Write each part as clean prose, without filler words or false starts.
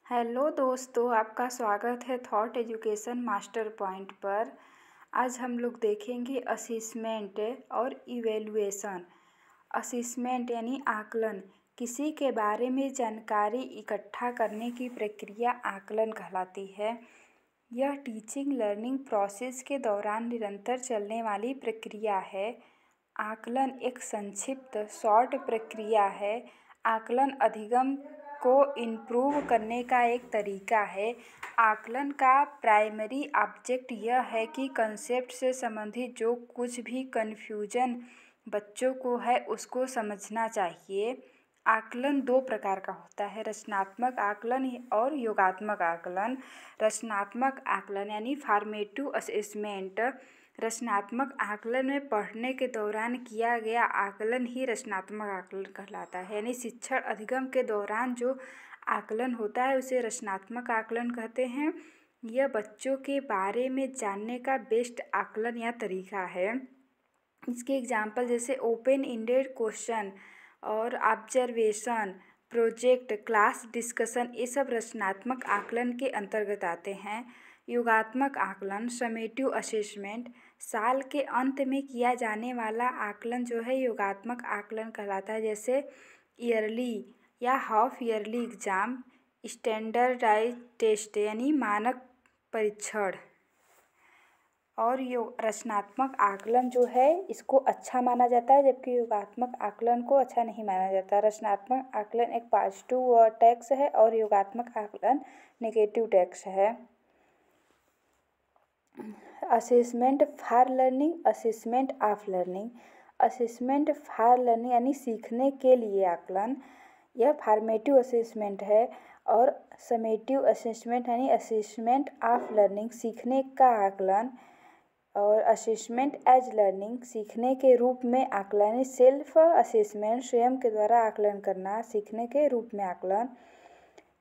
Hello दोस्तों, आपका स्वागत है थॉट एजुकेशन मास्टर पॉइंट पर। आज हम लोग देखेंगे असेसमेंट और इवैल्यूएशन। असेसमेंट यानी आकलन, किसी के बारे में जानकारी इकट्ठा करने की प्रक्रिया आकलन कहलाती है। यह टीचिंग लर्निंग प्रोसेस के दौरान निरंतर चलने वाली प्रक्रिया है। आकलन एक संक्षिप्त शॉर्ट प्रक्रिया है। आकलन अधिगम को इम्प्रूव करने का एक तरीका है। आकलन का प्राइमरी ऑब्जेक्ट यह है कि कंसेप्ट से संबंधित जो कुछ भी कन्फ्यूजन बच्चों को है उसको समझना चाहिए। आकलन दो प्रकार का होता है, रचनात्मक आकलन और योगात्मक आकलन। रचनात्मक आकलन यानी फॉर्मेटिव असेसमेंट। रचनात्मक आकलन में पढ़ने के दौरान किया गया आकलन ही रचनात्मक आकलन कहलाता है। यानी शिक्षण अधिगम के दौरान जो आकलन होता है उसे रचनात्मक आकलन कहते हैं। यह बच्चों के बारे में जानने का बेस्ट आकलन या तरीका है। इसके एग्जाम्पल जैसे ओपन एंडेड क्वेश्चन और ऑब्जर्वेशन, प्रोजेक्ट, क्लास डिस्कशन, ये सब रचनात्मक आकलन के अंतर्गत आते हैं। योगात्मक आकलन, समेटिव असेसमेंट, साल के अंत में किया जाने वाला आकलन जो है योगात्मक आकलन कहलाता है। जैसे ईयरली या half yearly exam, standardize test यानी मानक परीक्षण। और रचनात्मक आकलन जो है इसको अच्छा माना जाता है, जबकि योगात्मक आकलन को अच्छा नहीं माना जाता। रचनात्मक आकलन एक पॉजिटिव टैक्स है और योगात्मक आकलन नेगेटिव टैक्स है। Assessment for learning, assessment of learning. Assessment for learning यानी सीखने के लिए आकलन, यह फॉर्मेटिव असेसमेंट है। और समेटिव असेसमेंट यानी असेसमेंट ऑफ लर्निंग, सीखने का आकलन। और असेसमेंट एज लर्निंग, सीखने के रूप में आकलन। सेल्फ असेसमेंट, स्वयं के द्वारा आकलन करना, सीखने के रूप में आकलन।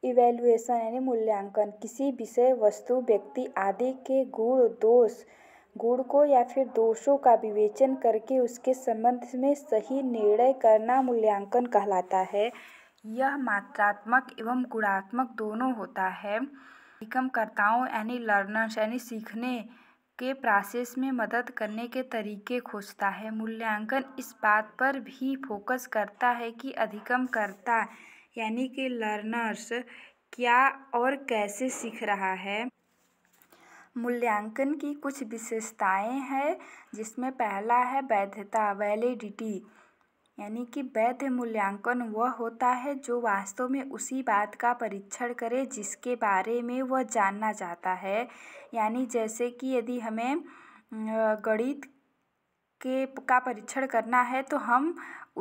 इवैल्यूएशन यानी मूल्यांकन, किसी विषय, वस्तु, व्यक्ति आदि के गुण को या फिर दोषों का विवेचन करके उसके संबंध में सही निर्णय करना मूल्यांकन कहलाता है। यह मात्रात्मक एवं गुणात्मक दोनों होता है। अधिगमकर्ताओं यानी लर्नर्स यानी सीखने के प्रोसेस में मदद करने के तरीके खोजता है। मूल्यांकन इस बात पर भी फोकस करता है कि अधिगमकर्ता यानी कि लर्नर्स क्या और कैसे सीख रहा है। मूल्यांकन की कुछ विशेषताएं हैं, जिसमें पहला है वैधता, वैलिडिटी। यानी कि वैध मूल्यांकन वह होता है जो वास्तव में उसी बात का परीक्षण करे जिसके बारे में वह जानना चाहता है। यानी जैसे कि यदि हमें गणित का परीक्षण करना है तो हम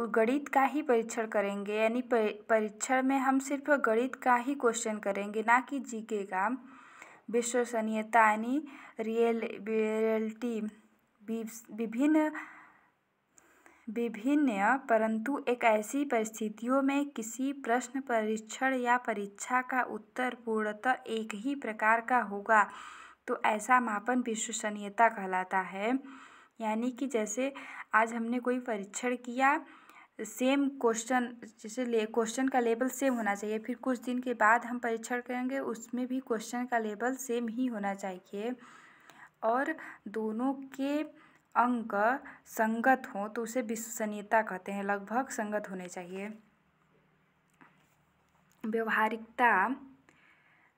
गणित का ही परीक्षण करेंगे। यानी परीक्षण में हम सिर्फ गणित का ही क्वेश्चन करेंगे, ना कि जीके का। विश्वसनीयता यानी रियलिटी, विभिन्न परंतु एक ऐसी परिस्थितियों में किसी प्रश्न, परीक्षण या परीक्षा का उत्तर पूर्णतः एक ही प्रकार का होगा तो ऐसा मापन विश्वसनीयता कहलाता है। यानी कि जैसे आज हमने कोई परीक्षण किया, सेम क्वेश्चन, जैसे क्वेश्चन का लेवल सेम होना चाहिए। फिर कुछ दिन के बाद हम परीक्षण करेंगे, उसमें भी क्वेश्चन का लेवल सेम ही होना चाहिए और दोनों के अंक संगत हों तो उसे विश्वसनीयता कहते हैं, लगभग संगत होने चाहिए।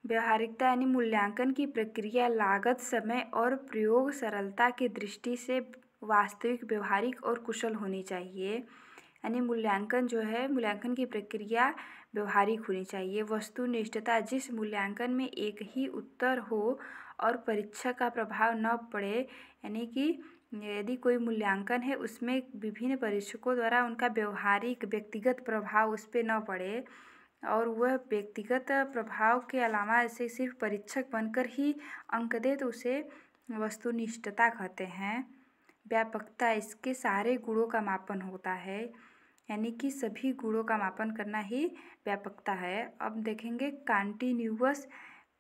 व्यवहारिकता यानी मूल्यांकन की प्रक्रिया लागत, समय और प्रयोग सरलता की दृष्टि से वास्तविक, व्यवहारिक और कुशल होनी चाहिए। यानी मूल्यांकन जो है, मूल्यांकन की प्रक्रिया व्यवहारिक होनी चाहिए। वस्तुनिष्ठता, जिस मूल्यांकन में एक ही उत्तर हो और परीक्षा का प्रभाव न पड़े। यानी कि यदि कोई मूल्यांकन है उसमें विभिन्न परीक्षकों द्वारा उनका व्यवहारिक व्यक्तिगत प्रभाव उस पर न पड़े और वह व्यक्तिगत प्रभाव के अलावा ऐसे सिर्फ परीक्षक बनकर ही अंक दे तो उसे वस्तुनिष्ठता कहते हैं। व्यापकता, इसके सारे गुणों का मापन होता है। यानी कि सभी गुणों का मापन करना ही व्यापकता है। अब देखेंगे कंटिन्यूअस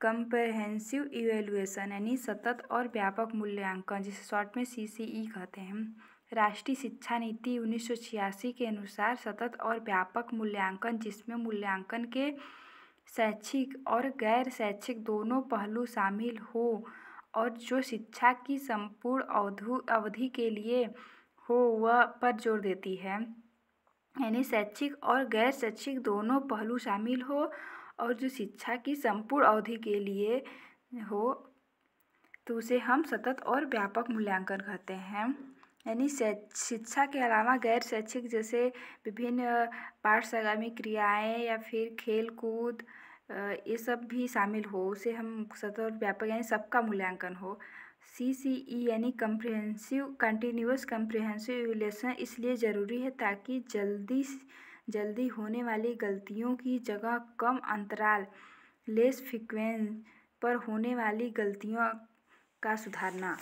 कंप्रहेंसिव इवैल्यूएशन यानी सतत और व्यापक मूल्यांकन, जिसे शॉर्ट में CCE कहते हैं। राष्ट्रीय शिक्षा नीति 1986 के अनुसार सतत और व्यापक मूल्यांकन, जिसमें मूल्यांकन के शैक्षिक और गैर शैक्षिक दोनों पहलू शामिल हो और जो शिक्षा की संपूर्ण अवधि के लिए हो वह पर जोर देती है। यानी शैक्षिक और गैर शैक्षिक दोनों पहलू शामिल हो और जो शिक्षा की संपूर्ण अवधि के लिए हो तो उसे हम सतत और व्यापक मूल्यांकन कहते हैं। यानी शिक्षा के अलावा गैर शैक्षिक जैसे विभिन्न पाठ्यक्रमी क्रियाएं या फिर खेल कूद ये सब भी शामिल हो, उसे हम सतत और व्यापक यानी सबका मूल्यांकन हो। CCE यानी कंटिन्यूअस कम्प्रिहेंसिव इवैल्यूएशन इसलिए ज़रूरी है ताकि जल्दी होने वाली गलतियों की जगह कम अंतराल लेस फ्रीक्वेंस पर होने वाली गलतियों का सुधारना।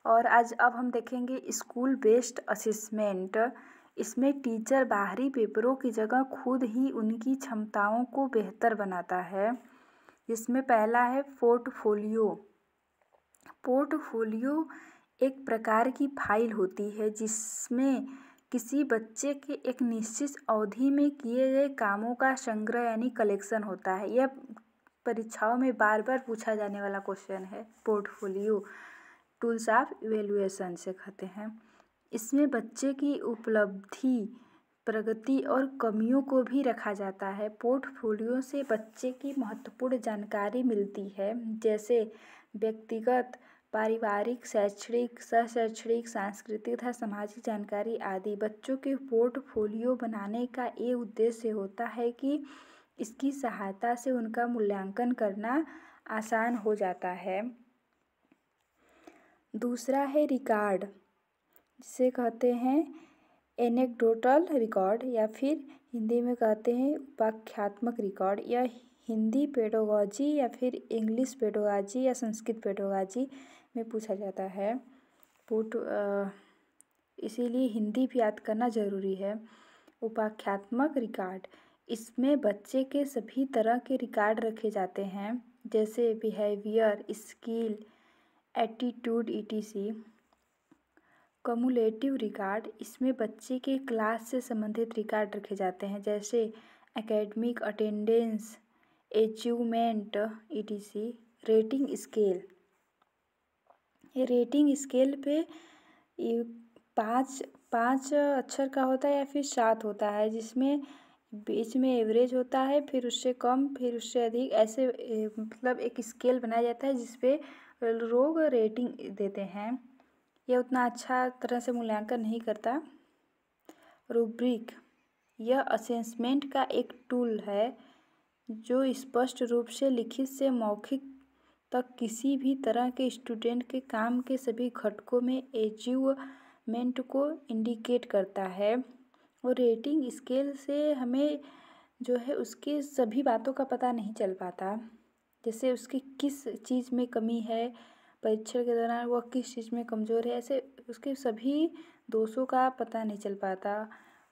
और अब हम देखेंगे स्कूल बेस्ड असेसमेंट। इसमें टीचर बाहरी पेपरों की जगह खुद ही उनकी क्षमताओं को बेहतर बनाता है। जिसमें पहला है पोर्टफोलियो। पोर्टफोलियो एक प्रकार की फाइल होती है जिसमें किसी बच्चे के एक निश्चित अवधि में किए गए कामों का संग्रह यानी कलेक्शन होता है। यह परीक्षाओं में बार बार पूछा जाने वाला क्वेश्चन है। पोर्टफोलियो टूल्स ऑफ इवैल्यूएशन से कहते हैं। इसमें बच्चे की उपलब्धि, प्रगति और कमियों को भी रखा जाता है। पोर्टफोलियो से बच्चे की महत्वपूर्ण जानकारी मिलती है जैसे व्यक्तिगत, पारिवारिक, शैक्षणिक, शैक्षणिक, सांस्कृतिक तथा सामाजिक जानकारी आदि। बच्चों के पोर्टफोलियो बनाने का ये उद्देश्य होता है कि इसकी सहायता से उनका मूल्यांकन करना आसान हो जाता है। दूसरा है रिकॉर्ड, जिसे कहते हैं एनेक्डोटल रिकॉर्ड या फिर हिंदी में कहते हैं उपाख्यात्मक रिकॉर्ड। यह हिंदी पेडागोजी या फिर इंग्लिश पेडागोजी या संस्कृत पेडागोजी में पूछा जाता है। इसीलिए हिंदी भी याद करना ज़रूरी है। उपाख्यात्मक रिकॉर्ड, इसमें बच्चे के सभी तरह के रिकॉर्ड रखे जाते हैं जैसे behaviour, skill, attitude etc। Cumulative record, इसमें बच्चे के क्लास से संबंधित रिकॉर्ड रखे जाते हैं जैसे academic attendance, achievement etc। Rating scale, ये रेटिंग स्केल पे 5 अक्षर का होता है या फिर 7 होता है, जिसमें बीच में एवरेज होता है, फिर उससे कम, फिर उससे अधिक, ऐसे मतलब एक स्केल बनाया जाता है जिसपे लोग रेटिंग देते हैं। यह उतना अच्छा तरह से मूल्यांकन नहीं करता। रूब्रिक, यह असेसमेंट का एक टूल है जो स्पष्ट रूप से लिखित से मौखिक तक किसी भी तरह के स्टूडेंट के काम के सभी घटकों में अचीवमेंट को इंडिकेट करता है। और रेटिंग स्केल से हमें जो है उसकी सभी बातों का पता नहीं चल पाता, जैसे उसकी किस चीज़ में कमी है, परीक्षण के दौरान वह किस चीज़ में कमज़ोर है, ऐसे उसके सभी दोषों का पता नहीं चल पाता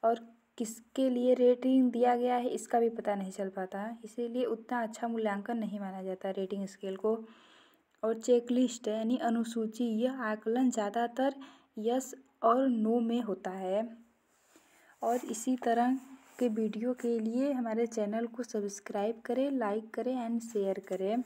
और किसके लिए रेटिंग दिया गया है इसका भी पता नहीं चल पाता। इसीलिए उतना अच्छा मूल्यांकन नहीं माना जाता रेटिंग स्केल को। और चेकलिस्ट यानी अनुसूची, यह आकलन ज़्यादातर यस और नो में होता है। और इसी तरह के वीडियो के लिए हमारे चैनल को सब्सक्राइब करें, लाइक करें एंड शेयर करें।